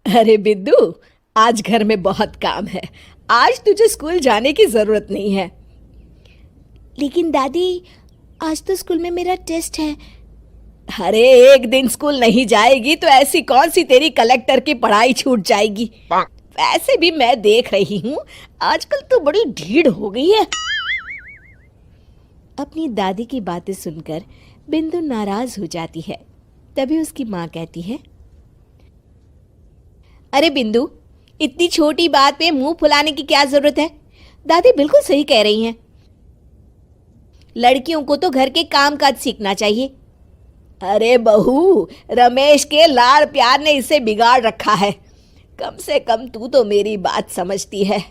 अरे बिद्दू, आज घर में बहुत काम है। आज तुझे स्कूल जाने की जरूरत नहीं है। लेकिन दादी, आज तो स्कूल में मेरा टेस्ट है। अरे एक दिन स्कूल नहीं जाएगी तो ऐसी कौन सी तेरी कलेक्टर की पढ़ाई छूट जाएगी। वैसे भी मैं देख रही हूँ आजकल तो बड़ी ढीठ हो गई है। अपनी दादी की बातें सुनकर बिंदु नाराज हो जाती है। तभी उसकी माँ कहती है, अरे बिंदु, इतनी छोटी बात पे मुंह फुलाने की क्या जरूरत है। दादी बिल्कुल सही कह रही हैं। लड़कियों को तो घर के काम काज सीखना चाहिए। अरे बहू, रमेश के लाड़ प्यार ने इसे बिगाड़ रखा है। कम से कम तू तो मेरी बात समझती है।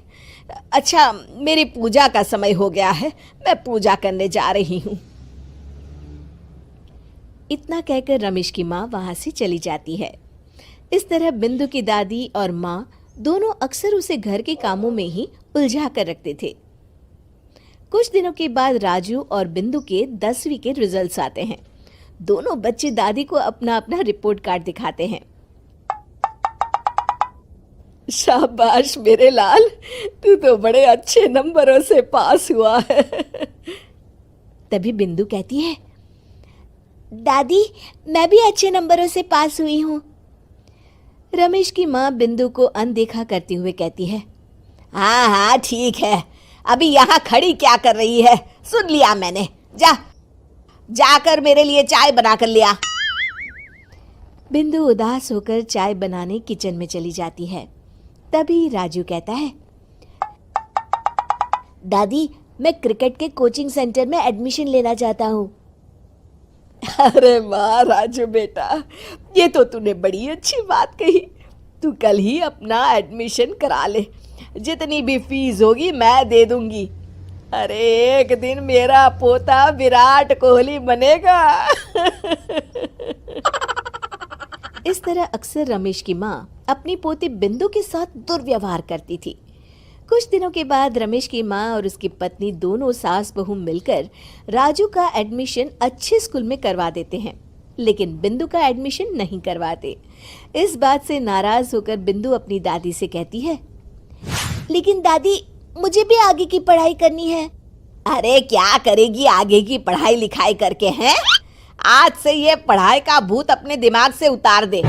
अच्छा, मेरी पूजा का समय हो गया है, मैं पूजा करने जा रही हूँ। इतना कहकर रमेश की माँ वहां से चली जाती है। इस तरह बिंदु की दादी और माँ दोनों अक्सर उसे घर के कामों में ही उलझा कर रखते थे। कुछ दिनों के बाद राजू और बिंदु के 10वीं के रिजल्ट्स आते हैं। दोनों बच्चे दादी को अपना अपना रिपोर्ट कार्ड दिखाते हैं। शाबाश मेरे लाल, तू तो बड़े अच्छे नंबरों से पास हुआ है। तभी बिंदु कहती है, दादी, मैं भी अच्छे नंबरों से पास हुई हूँ। रमेश की माँ बिंदु को अनदेखा करते हुए कहती है, हाँ हाँ ठीक है, अभी यहाँ खड़ी क्या कर रही है, सुन लिया मैंने। जाकर मेरे लिए चाय बना कर लिया। बिंदु उदास होकर चाय बनाने किचन में चली जाती है। तभी राजू कहता है, दादी, मैं क्रिकेट के कोचिंग सेंटर में एडमिशन लेना चाहता हूँ। अरे वाह राजू बेटा, ये तो तूने बड़ी अच्छी बात कही। तू कल ही अपना एडमिशन करा ले, जितनी भी फीस होगी मैं दे दूंगी। अरे एक दिन मेरा पोता विराट कोहली बनेगा। इस तरह अक्सर रमेश की माँ अपनी पोती बिंदु के साथ दुर्व्यवहार करती थी। कुछ दिनों के बाद रमेश की माँ और उसकी पत्नी दोनों सास बहू मिलकर राजू का एडमिशन अच्छे स्कूल में करवा देते हैं, लेकिन बिंदु का एडमिशन नहीं करवाते। इस बात से नाराज होकर बिंदु अपनी दादी से कहती है, लेकिन दादी, मुझे भी आगे की पढ़ाई करनी है। अरे क्या करेगी आगे की पढ़ाई लिखाई करके हैं? आज से ये पढ़ाई का भूत अपने दिमाग से उतार दे।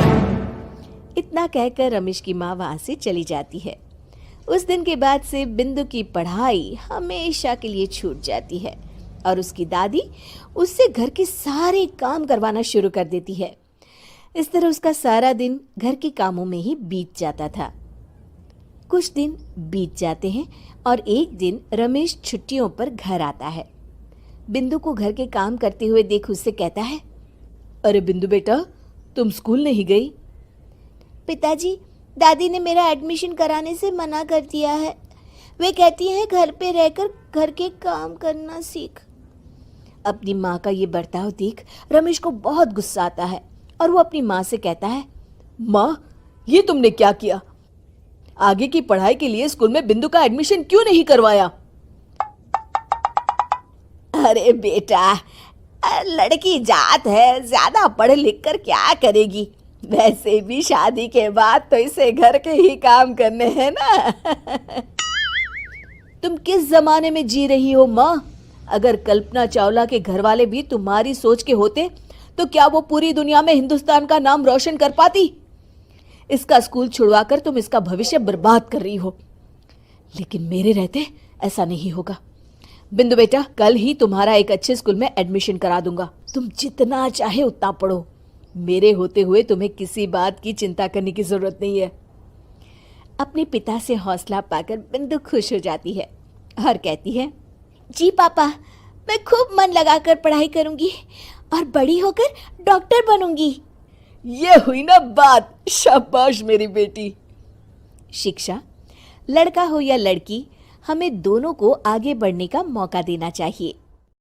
इतना कहकर रमेश की माँ वहां से चली जाती है। उस दिन के बाद से बिंदु की पढ़ाई हमेशा के लिए छूट जाती है और उसकी दादी उससे घर के सारे काम करवाना शुरू कर देती है। इस तरह उसका सारा दिन घर के कामों में ही बीत जाता था। कुछ दिन बीत जाते हैं और एक दिन रमेश छुट्टियों पर घर आता है। बिंदु को घर के काम करते हुए देख उससे कहता है, अरे बिंदु बेटा, तुम स्कूल नहीं गई? पिताजी, दादी ने मेरा एडमिशन कराने से मना कर दिया है। वे कहती हैं घर पे रहकर घर के काम करना सीख। अपनी माँ का ये बर्ताव देख रमेश को बहुत गुस्सा आता है और वो अपनी माँ से कहता है, माँ, ये तुमने क्या किया? आगे की पढ़ाई के लिए स्कूल में बिंदु का एडमिशन क्यों नहीं करवाया? अरे बेटा, लड़की जात है, ज्यादा पढ़ लिख कर क्या करेगी? वैसे भी शादी के बाद तो इसे घर के ही काम करने हैं ना। तुम किस जमाने में जी रही हो माँ? अगर कल्पना चावला के घर वाले भी तुम्हारी सोच के होते तो क्या वो पूरी दुनिया में हिंदुस्तान का नाम रोशन कर पाती? इसका स्कूल छुड़वाकर तुम इसका भविष्य बर्बाद कर रही हो, लेकिन मेरे रहते ऐसा नहीं होगा। बिंदु बेटा, कल ही तुम्हारा एक अच्छे स्कूल में एडमिशन करा दूंगा। तुम जितना चाहे उतना पढ़ो। मेरे होते हुए तुम्हें किसी बात की चिंता करने की जरूरत नहीं है। अपने पिता से हौसला पाकर बिंदु खुश हो जाती है और कहती है, जी पापा, मैं खूब मन लगाकर पढ़ाई करूंगी और बड़ी होकर डॉक्टर बनूंगी। ये हुई ना बात। शाबाश मेरी बेटी। शिक्षा, लड़का हो या लड़की, हमें दोनों को आगे बढ़ने का मौका देना चाहिए।